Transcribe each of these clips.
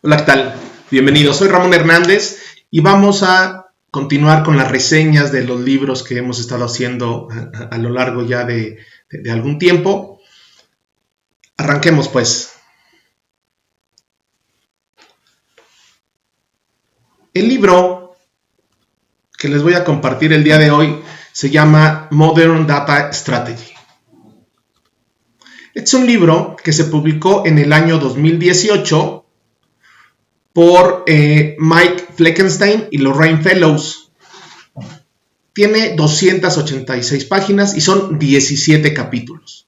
Hola, ¿qué tal? Bienvenidos, soy Ramón Hernández y vamos a continuar con las reseñas de los libros que hemos estado haciendo a lo largo ya de algún tiempo. Arranquemos pues. El libro que les voy a compartir el día de hoy se llama Modern Data Strategy. Es un libro que se publicó en el año 2018 por Mike Fleckenstein y Lorraine Fellows. Tiene 286 páginas y son 17 capítulos.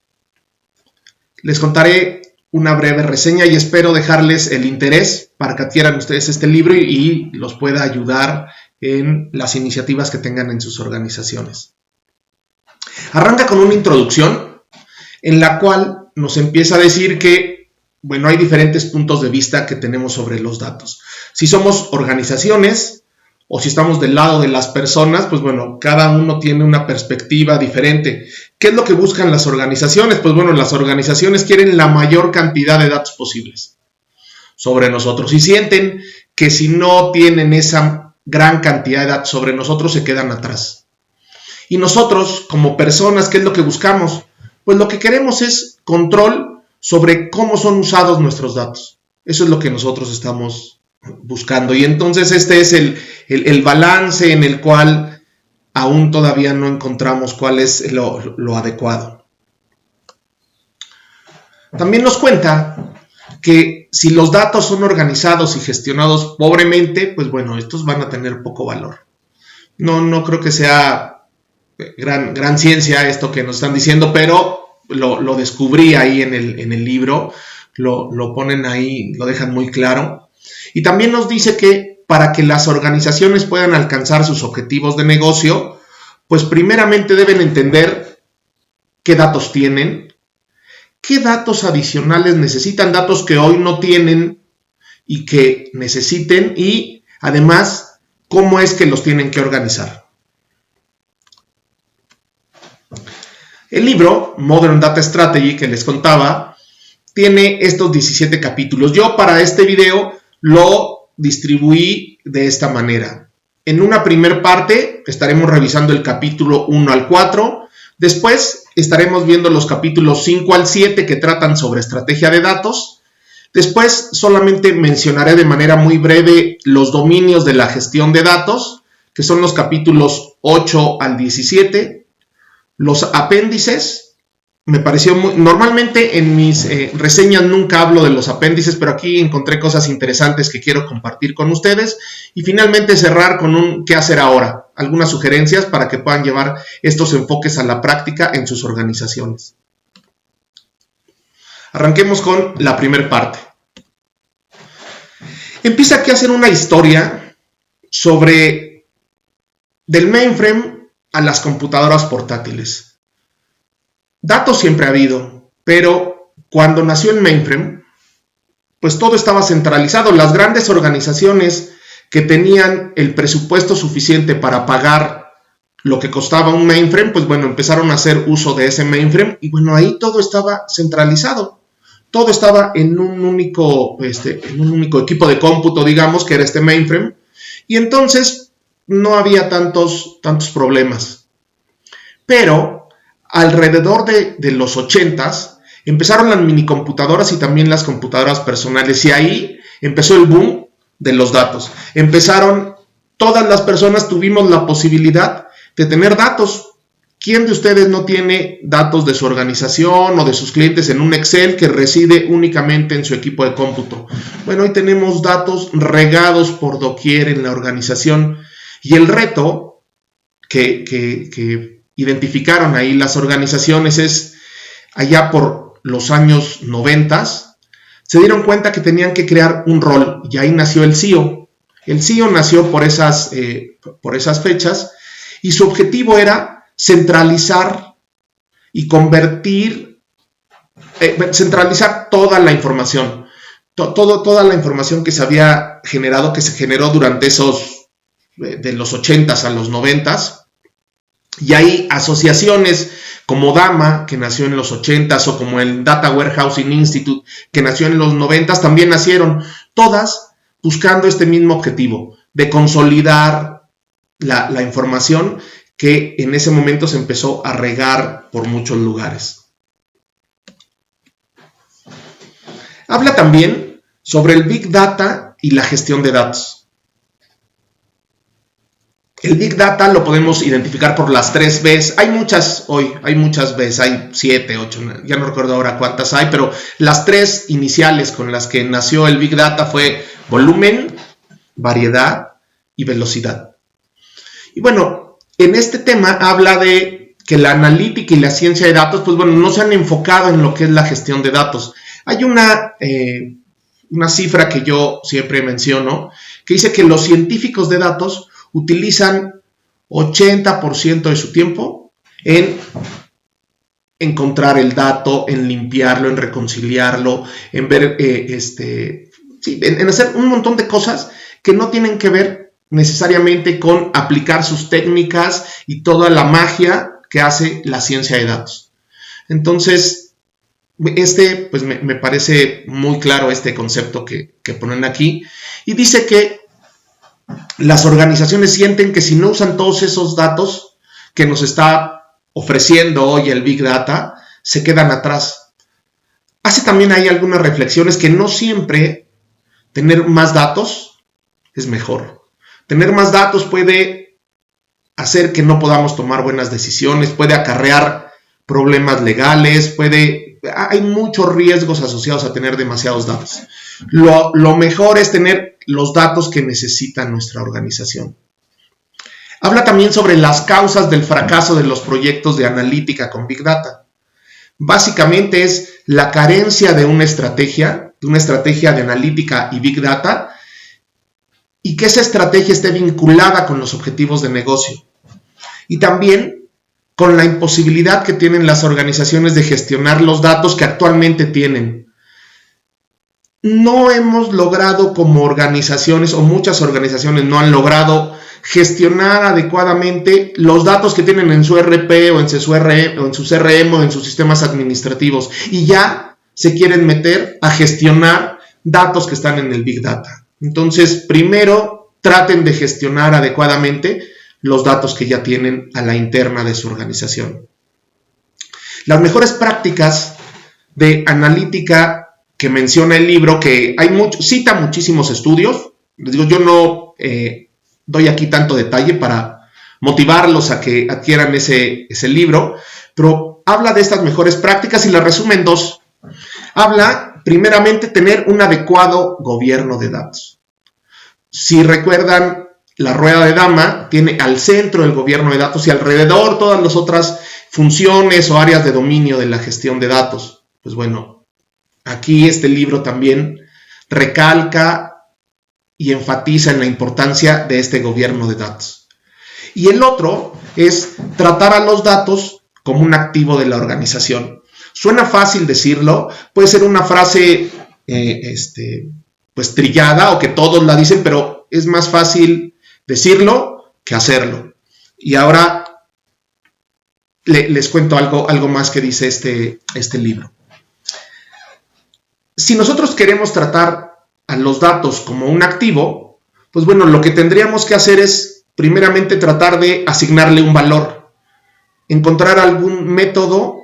Les contaré una breve reseña y espero dejarles el interés para que adquieran ustedes este libro y los pueda ayudar en las iniciativas que tengan en sus organizaciones. Arranca con una introducción en la cual nos empieza a decir que hay diferentes puntos de vista que tenemos sobre los datos. Si somos organizaciones o si estamos del lado de las personas, cada uno tiene una perspectiva diferente. ¿Qué es lo que buscan las organizaciones? Las organizaciones quieren la mayor cantidad de datos posibles sobre nosotros y sienten que si no tienen esa gran cantidad de datos sobre nosotros, se quedan atrás. Y nosotros, como personas, ¿qué es lo que buscamos? Pues lo que queremos es control sobre cómo son usados nuestros datos. Eso es lo que nosotros estamos buscando. Y entonces este es el balance en el cual aún todavía no encontramos cuál es lo adecuado. También nos cuenta que si los datos son organizados y gestionados pobremente, estos van a tener poco valor. No creo que sea gran ciencia esto que nos están diciendo, pero lo descubrí ahí en el libro, lo ponen ahí, lo dejan muy claro. Y también nos dice que para que las organizaciones puedan alcanzar sus objetivos de negocio, pues primeramente deben entender qué datos tienen, qué datos adicionales necesitan, datos que hoy no tienen y que necesiten, y además cómo es que los tienen que organizar. El libro, Modern Data Strategy, que les contaba, tiene estos 17 capítulos. Yo para este video lo distribuí de esta manera. En una primer parte estaremos revisando el capítulo 1 al 4. Después estaremos viendo los capítulos 5 al 7 que tratan sobre estrategia de datos. Después solamente mencionaré de manera muy breve los dominios de la gestión de datos, que son los capítulos 8 al 17. Los apéndices, me pareció normalmente en mis reseñas nunca hablo de los apéndices, pero aquí encontré cosas interesantes que quiero compartir con ustedes. Y finalmente cerrar con un qué hacer ahora, algunas sugerencias para que puedan llevar estos enfoques a la práctica en sus organizaciones. Arranquemos con la primera parte. Empieza aquí a hacer una historia sobre del mainframe a las computadoras portátiles. Datos siempre ha habido, pero cuando nació el mainframe, pues todo estaba centralizado. Las grandes organizaciones que tenían el presupuesto suficiente para pagar lo que costaba un mainframe, empezaron a hacer uso de ese mainframe y ahí todo estaba centralizado. Todo estaba en un único equipo de cómputo, digamos, que era este mainframe, y entonces no había tantos problemas. Pero alrededor de los 80s empezaron las minicomputadoras y también las computadoras personales, y ahí empezó el boom de los datos. Todas las personas tuvimos la posibilidad de tener datos. ¿Quién de ustedes no tiene datos de su organización o de sus clientes en un Excel que reside únicamente en su equipo de cómputo? Hoy tenemos datos regados por doquier en la organización. Y el reto que identificaron ahí las organizaciones es, allá por los años 90, se dieron cuenta que tenían que crear un rol, y ahí nació el CIO. El CIO nació por esas fechas, y su objetivo era centralizar y centralizar toda la información, toda la información que se había generado, que se generó durante esos de los 80s a los 90s, y hay asociaciones como DAMA, que nació en los 80s, o como el Data Warehousing Institute, que nació en los 90s, también nacieron. Todas buscando este mismo objetivo de consolidar la información que en ese momento se empezó a regar por muchos lugares. Habla también sobre el Big Data y la gestión de datos. El Big Data lo podemos identificar por las 3 Bs. Hay muchas hoy, hay muchas Bs, hay 7, 8, ya no recuerdo ahora cuántas hay, pero las 3 iniciales con las que nació el Big Data fue volumen, variedad y velocidad. Y bueno, en este tema habla de que la analítica y la ciencia de datos, pues bueno, no se han enfocado en lo que es la gestión de datos. Hay una cifra que yo siempre menciono, que dice que los científicos de datos utilizan 80% de su tiempo en encontrar el dato, en limpiarlo, en reconciliarlo, en ver, en hacer un montón de cosas que no tienen que ver necesariamente con aplicar sus técnicas y toda la magia que hace la ciencia de datos. Entonces, pues me parece muy claro este concepto que ponen aquí, y dice que las organizaciones sienten que si no usan todos esos datos que nos está ofreciendo hoy el Big Data, se quedan atrás. Hace también ahí algunas reflexiones que no siempre tener más datos es mejor. Tener más datos puede hacer que no podamos tomar buenas decisiones, puede acarrear problemas legales, hay muchos riesgos asociados a tener demasiados datos. Lo mejor es tener los datos que necesita nuestra organización. Habla también sobre las causas del fracaso de los proyectos de analítica con Big Data. Básicamente es la carencia de una estrategia de analítica y Big Data, y que esa estrategia esté vinculada con los objetivos de negocio. Y también con la imposibilidad que tienen las organizaciones de gestionar los datos que actualmente tienen. No hemos logrado como organizaciones, o muchas organizaciones no han logrado gestionar adecuadamente los datos que tienen en su ERP o en su CRM o en sus sistemas administrativos, y ya se quieren meter a gestionar datos que están en el Big Data. Entonces, primero traten de gestionar adecuadamente los datos que ya tienen a la interna de su organización. Las mejores prácticas de analítica que menciona el libro, que cita muchísimos estudios, les digo, yo no doy aquí tanto detalle para motivarlos a que adquieran ese libro, pero habla de estas mejores prácticas y las resume en 2. Habla, primeramente, tener un adecuado gobierno de datos. Si recuerdan, la rueda de Dama tiene al centro el gobierno de datos y alrededor todas las otras funciones o áreas de dominio de la gestión de datos. Pues bueno, aquí este libro también recalca y enfatiza en la importancia de este gobierno de datos. Y el otro es tratar a los datos como un activo de la organización. Suena fácil decirlo, puede ser una frase pues trillada o que todos la dicen, pero es más fácil decirlo que hacerlo. Y ahora les cuento algo más que dice este libro. Si nosotros queremos tratar a los datos como un activo, pues bueno, lo que tendríamos que hacer es primeramente tratar de asignarle un valor, encontrar algún método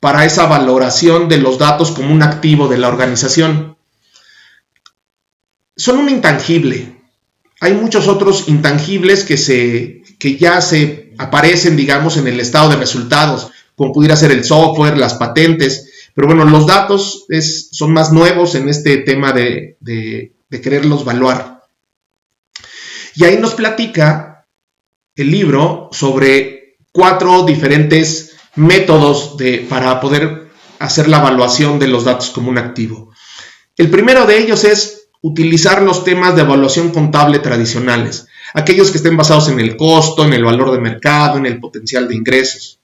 para esa valoración de los datos como un activo de la organización. Son un intangible. Hay muchos otros intangibles que ya se aparecen, digamos, en el estado de resultados, como pudiera ser el software, las patentes, pero bueno, los datos son más nuevos en este tema de quererlos evaluar. Y ahí nos platica el libro sobre 4 diferentes métodos para poder hacer la evaluación de los datos como un activo. El primero de ellos es utilizar los temas de evaluación contable tradicionales, aquellos que estén basados en el costo, en el valor de mercado, en el potencial de ingresos.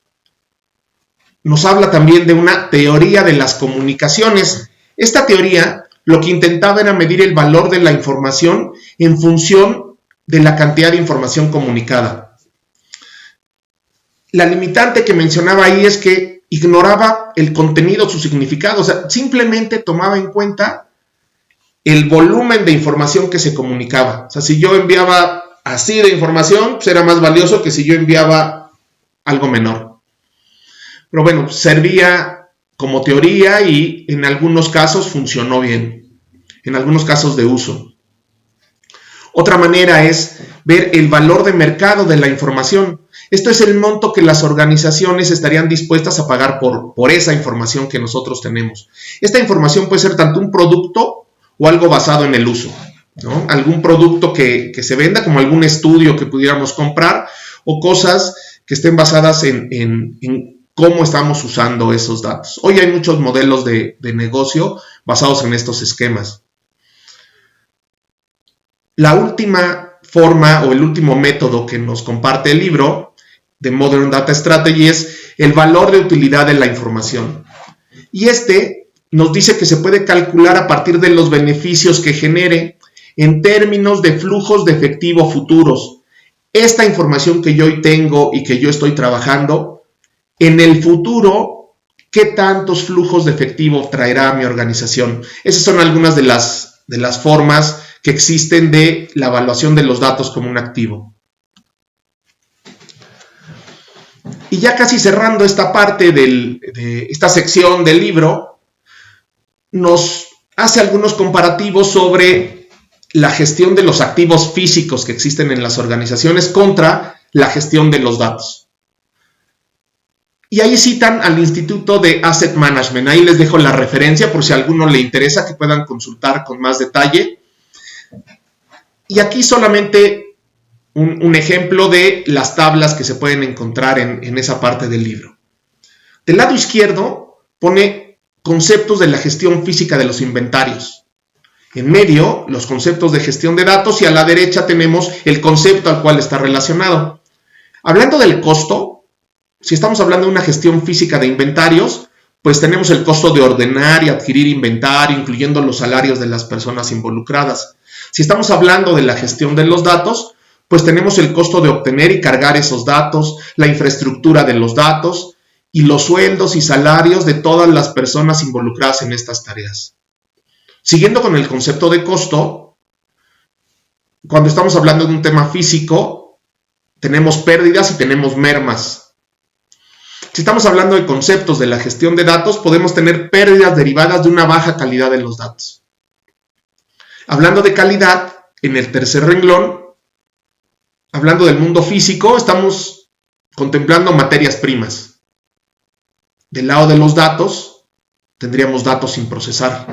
Nos habla también de una teoría de las comunicaciones. Esta teoría lo que intentaba era medir el valor de la información en función de la cantidad de información comunicada. La limitante que mencionaba ahí es que ignoraba el contenido, su significado, o sea, simplemente tomaba en cuenta el volumen de información que se comunicaba. O sea, si yo enviaba así de información, pues era más valioso que si yo enviaba algo menor. Pero bueno, servía como teoría y en algunos casos funcionó bien, en algunos casos de uso. Otra manera es ver el valor de mercado de la información. Esto es el monto que las organizaciones estarían dispuestas a pagar por esa información que nosotros tenemos. Esta información puede ser tanto un producto o algo basado en el uso, ¿no? Algún producto que se venda, como algún estudio que pudiéramos comprar, o cosas que estén basadas en cómo estamos usando esos datos. Hoy hay muchos modelos de negocio basados en estos esquemas. La última forma o el último método que nos comparte el libro de Modern Data Strategy es el valor de utilidad de la información. Y este nos dice que se puede calcular a partir de los beneficios que genere en términos de flujos de efectivo futuros. Esta información que yo hoy tengo y que yo estoy trabajando, en el futuro, ¿qué tantos flujos de efectivo traerá a mi organización? Esas son algunas de las formas que existen de la evaluación de los datos como un activo. Y ya casi cerrando esta parte de esta sección del libro, nos hace algunos comparativos sobre la gestión de los activos físicos que existen en las organizaciones contra la gestión de los datos. Y ahí citan al Instituto de Asset Management. Ahí les dejo la referencia por si a alguno le interesa que puedan consultar con más detalle. Y aquí solamente un ejemplo de las tablas que se pueden encontrar en esa parte del libro. Del lado izquierdo pone conceptos de la gestión física de los inventarios. En medio, los conceptos de gestión de datos, y a la derecha tenemos el concepto al cual está relacionado. Hablando del costo, si estamos hablando de una gestión física de inventarios, pues tenemos el costo de ordenar y adquirir inventario, incluyendo los salarios de las personas involucradas. Si estamos hablando de la gestión de los datos, pues tenemos el costo de obtener y cargar esos datos, la infraestructura de los datos y los sueldos y salarios de todas las personas involucradas en estas tareas. Siguiendo con el concepto de costo, cuando estamos hablando de un tema físico, tenemos pérdidas y tenemos mermas. Si estamos hablando de conceptos de la gestión de datos, podemos tener pérdidas derivadas de una baja calidad de los datos. Hablando de calidad, en el tercer renglón, hablando del mundo físico, estamos contemplando materias primas. Del lado de los datos, tendríamos datos sin procesar.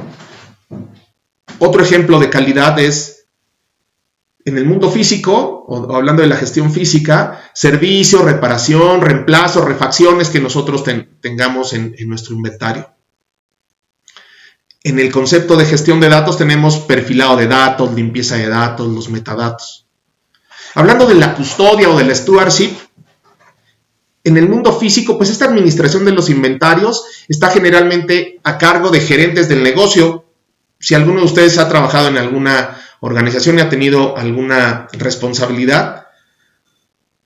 Otro ejemplo de calidad es, en el mundo físico, o hablando de la gestión física, servicio, reparación, reemplazo, refacciones que nosotros tengamos en nuestro inventario. En el concepto de gestión de datos tenemos perfilado de datos, limpieza de datos, los metadatos. Hablando de la custodia o de la stewardship, en el mundo físico, pues esta administración de los inventarios está generalmente a cargo de gerentes del negocio. Si alguno de ustedes ha trabajado en alguna organización y ha tenido alguna responsabilidad,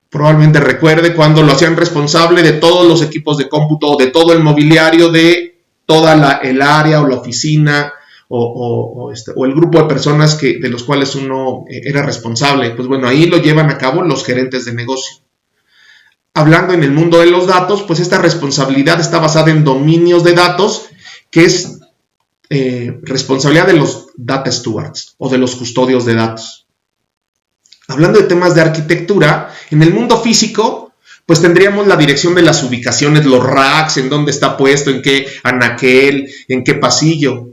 probablemente recuerde cuando lo hacían responsable de todos los equipos de cómputo, de todo el mobiliario, de toda el área o la oficina, o el grupo de personas de los cuales uno era responsable. Pues bueno, ahí lo llevan a cabo los gerentes de negocio. Hablando en el mundo de los datos, pues esta responsabilidad está basada en dominios de datos, que es responsabilidad de los data stewards o de los custodios de datos. Hablando de temas de arquitectura, en el mundo físico, pues tendríamos la dirección de las ubicaciones, los racks, en dónde está puesto, en qué anaquel, en qué pasillo.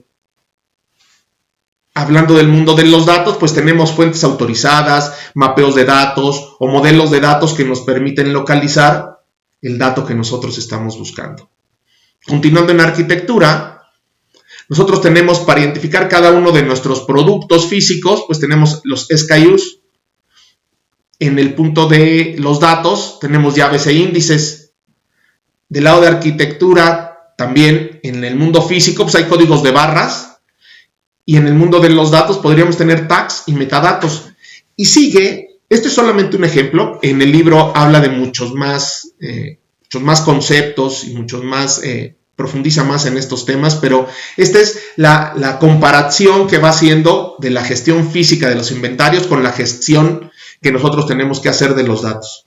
Hablando del mundo de los datos, pues tenemos fuentes autorizadas, mapeos de datos o modelos de datos que nos permiten localizar el dato que nosotros estamos buscando. Continuando en arquitectura, nosotros tenemos para identificar cada uno de nuestros productos físicos, pues tenemos los SKUs. En el punto de los datos tenemos llaves e índices. Del lado de arquitectura, también en el mundo físico, pues hay códigos de barras. Y en el mundo de los datos podríamos tener tags y metadatos. Y sigue, este es solamente un ejemplo, en el libro habla de muchos más conceptos y muchos más profundiza más en estos temas, pero esta es la comparación que va haciendo de la gestión física de los inventarios con la gestión que nosotros tenemos que hacer de los datos.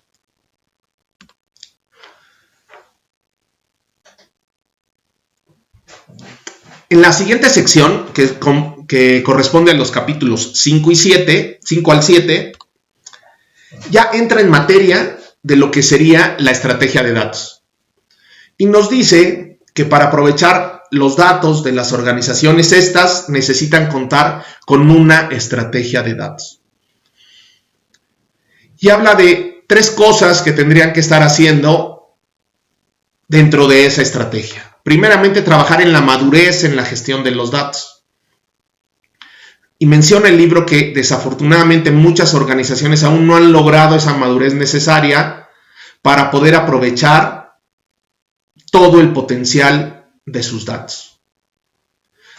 En la siguiente sección, que corresponde a los capítulos 5 al 7, ya entra en materia de lo que sería la estrategia de datos. Y nos dice que para aprovechar los datos de las organizaciones, estas necesitan contar con una estrategia de datos. Y habla de 3 cosas que tendrían que estar haciendo dentro de esa estrategia. Primeramente, trabajar en la madurez en la gestión de los datos. Y menciona el libro que desafortunadamente muchas organizaciones aún no han logrado esa madurez necesaria para poder aprovechar todo el potencial de sus datos.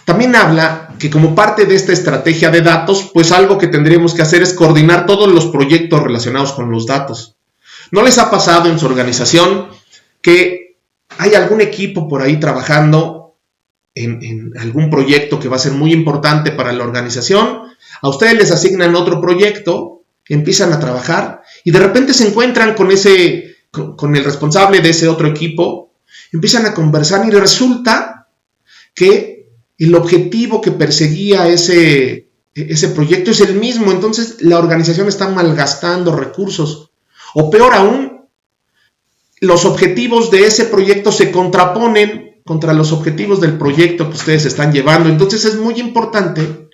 También habla que como parte de esta estrategia de datos, pues algo que tendríamos que hacer es coordinar todos los proyectos relacionados con los datos. ¿No les ha pasado en su organización que hay algún equipo por ahí trabajando en algún proyecto que va a ser muy importante para la organización? A ustedes les asignan otro proyecto, empiezan a trabajar y de repente se encuentran con el responsable de ese otro equipo, empiezan a conversar y resulta que el objetivo que perseguía ese proyecto es el mismo, entonces la organización está malgastando recursos. O peor aún, los objetivos de ese proyecto se contraponen contra los objetivos del proyecto que ustedes están llevando. Entonces es muy importante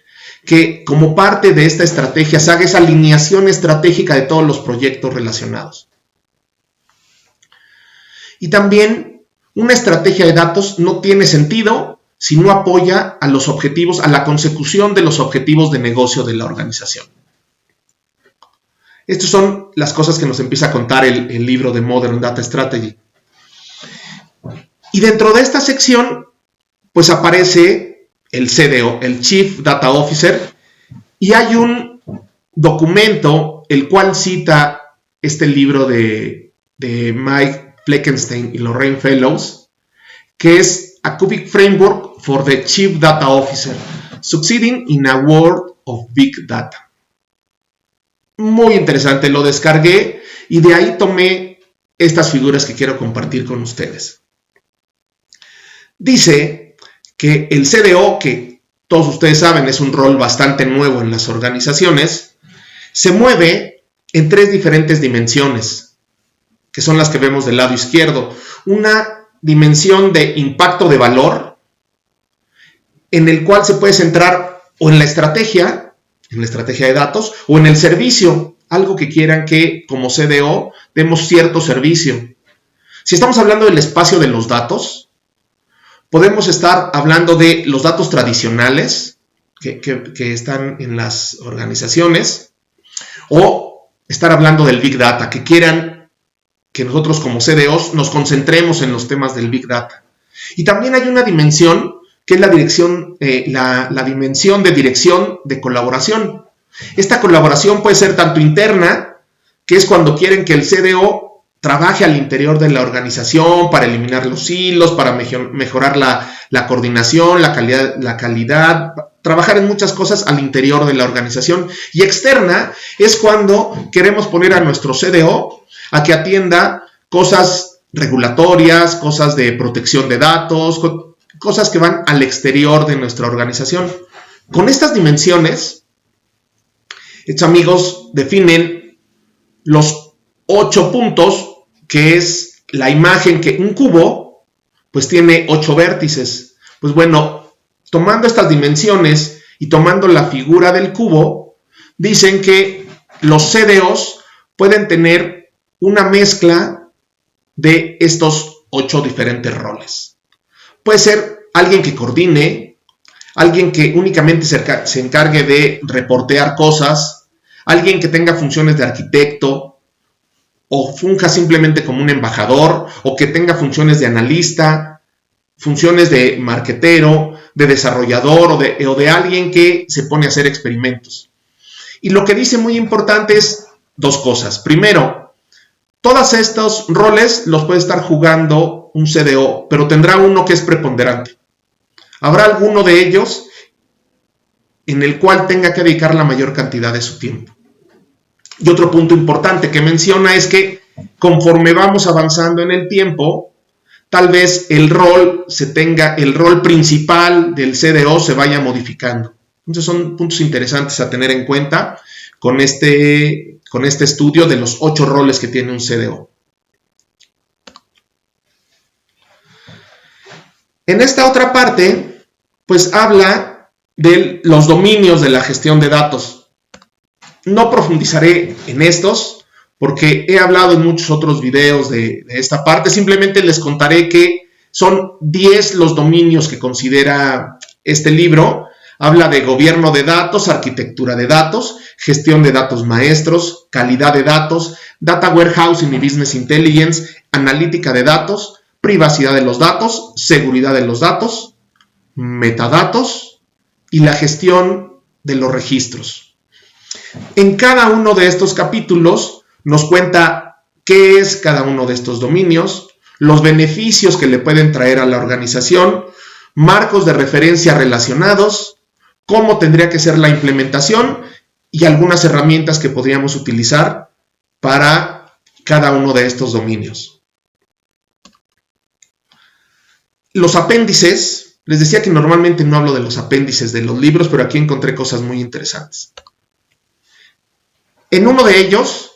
que como parte de esta estrategia se haga esa alineación estratégica de todos los proyectos relacionados. Y también una estrategia de datos no tiene sentido si no apoya a los objetivos, a la consecución de los objetivos de negocio de la organización. Estas son las cosas que nos empieza a contar el libro de Modern Data Strategy. Y dentro de esta sección, pues aparece el CDO, el Chief Data Officer, y hay un documento el cual cita este libro de Mike Fleckenstein y Lorraine Fellows, que es A Cubic Framework for the Chief Data Officer, Succeeding in a World of Big Data. Muy interesante, lo descargué y de ahí tomé estas figuras que quiero compartir con ustedes. Dice que el CDO, que todos ustedes saben es un rol bastante nuevo en las organizaciones, se mueve en 3 diferentes dimensiones, que son las que vemos del lado izquierdo. Una dimensión de impacto de valor, en el cual se puede centrar o en la estrategia de datos, o en el servicio, algo que quieran que como CDO demos cierto servicio. Si estamos hablando del espacio de los datos, podemos estar hablando de los datos tradicionales que están en las organizaciones, o estar hablando del Big Data, que quieran que nosotros como CDOs nos concentremos en los temas del Big Data. Y también hay una dimensión que es la dimensión de dirección de colaboración. Esta colaboración puede ser tanto interna, que es cuando quieren que el CDO trabaje al interior de la organización para eliminar los hilos, para mejorar la coordinación, la calidad, trabajar en muchas cosas al interior de la organización. Y externa es cuando queremos poner a nuestro CDO a que atienda cosas regulatorias, cosas de protección de datos, cosas que van al exterior de nuestra organización. Con estas dimensiones, estos amigos definen los 8 puntos, que es la imagen que un cubo pues tiene 8 vértices. Pues bueno, tomando estas dimensiones y tomando la figura del cubo, dicen que los CDOs pueden tener una mezcla de estos 8 diferentes roles. Puede ser alguien que coordine, alguien que únicamente se encargue de reportear cosas, alguien que tenga funciones de arquitecto, o funja simplemente como un embajador, o que tenga funciones de analista, funciones de marketero, de desarrollador, o de alguien que se pone a hacer experimentos. Y lo que dice muy importante es 2 cosas. Primero, todos estos roles los puede estar jugando un CDO, pero tendrá uno que es preponderante. Habrá alguno de ellos en el cual tenga que dedicar la mayor cantidad de su tiempo. Y otro punto importante que menciona es que conforme vamos avanzando en el tiempo, tal vez el rol principal del CDO se vaya modificando. Entonces son puntos interesantes a tener en cuenta con este estudio de los 8 roles que tiene un CDO. En esta otra parte, pues habla de los dominios de la gestión de datos. No profundizaré en estos porque he hablado en muchos otros videos de esta parte. Simplemente les contaré que son 10 los dominios que considera este libro. Habla de gobierno de datos, arquitectura de datos, gestión de datos maestros, calidad de datos, data warehousing y business intelligence, analítica de datos, privacidad de los datos, seguridad de los datos, metadatos y la gestión de los registros. En cada uno de estos capítulos nos cuenta qué es cada uno de estos dominios, los beneficios que le pueden traer a la organización, marcos de referencia relacionados, cómo tendría que ser la implementación y algunas herramientas que podríamos utilizar para cada uno de estos dominios. Los apéndices, les decía que normalmente no hablo de los apéndices de los libros, pero aquí encontré cosas muy interesantes. En uno de ellos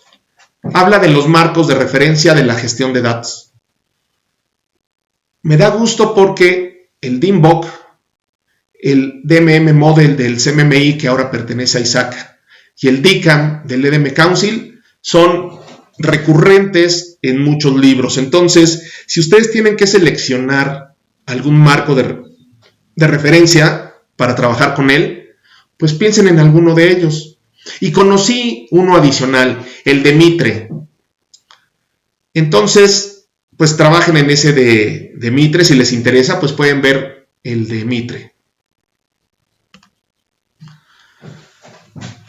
habla de los marcos de referencia de la gestión de datos. Me da gusto porque el DIMBOK, el DMM Model del CMMI, que ahora pertenece a ISACA, y el DICAM del EDM Council son recurrentes en muchos libros. Entonces, si ustedes tienen que seleccionar algún marco de referencia para trabajar con él, pues piensen en alguno de ellos. Y conocí uno adicional, el de Mitre. Entonces, pues trabajen en ese de Mitre. Si les interesa, pues pueden ver el de Mitre.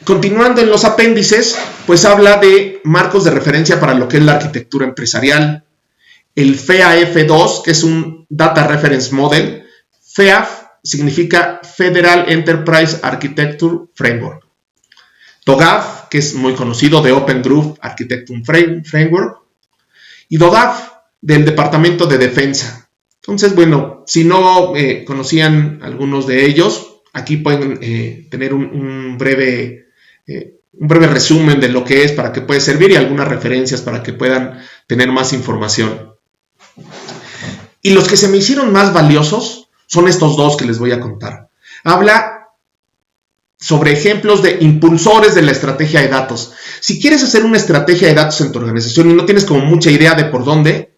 Continuando en los apéndices, pues habla de marcos de referencia para lo que es la arquitectura empresarial. El FEAF2, que es un Data Reference Model. FEAF significa Federal Enterprise Architecture Framework. TOGAF, que es muy conocido, de Open Group Architecture Framework. Y DODAF, del Departamento de Defensa. Entonces, bueno, si no conocían algunos de ellos, aquí pueden tener un breve resumen de lo que es, para que puede servir, y algunas referencias para que puedan tener más información. Y los que se me hicieron más valiosos son estos dos que les voy a contar. Habla sobre ejemplos de impulsores de la estrategia de datos. Si quieres hacer una estrategia de datos en tu organización y no tienes como mucha idea de por dónde,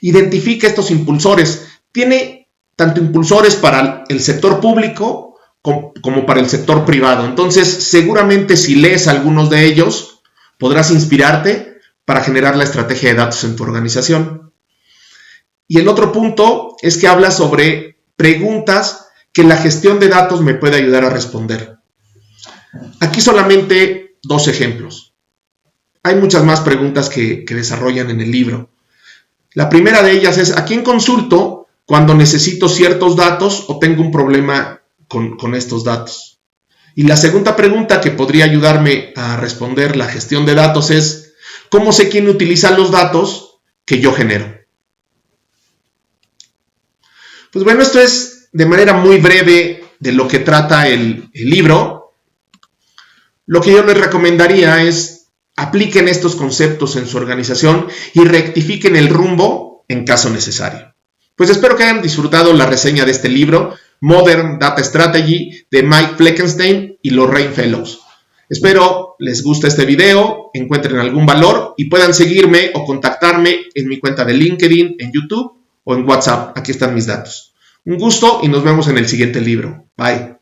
identifica estos impulsores. Tiene tanto impulsores para el sector público como para el sector privado. Entonces, seguramente si lees algunos de ellos, podrás inspirarte para generar la estrategia de datos en tu organización. Y el otro punto es que habla sobre preguntas que la gestión de datos me puede ayudar a responder. Aquí solamente 2 ejemplos. Hay muchas más preguntas que desarrollan en el libro. La primera de ellas es: ¿a quién consulto cuando necesito ciertos datos o tengo un problema con estos datos? Y la segunda pregunta que podría ayudarme a responder la gestión de datos es: ¿cómo sé quién utiliza los datos que yo genero? Pues bueno, esto es de manera muy breve de lo que trata el libro. Lo que yo les recomendaría es: apliquen estos conceptos en su organización y rectifiquen el rumbo en caso necesario. Pues espero que hayan disfrutado la reseña de este libro, Modern Data Strategy, de Mike Fleckenstein y Lorraine Fellows. Espero les guste este video, encuentren algún valor y puedan seguirme o contactarme en mi cuenta de LinkedIn, en YouTube o en WhatsApp. Aquí están mis datos. Un gusto y nos vemos en el siguiente libro. Bye.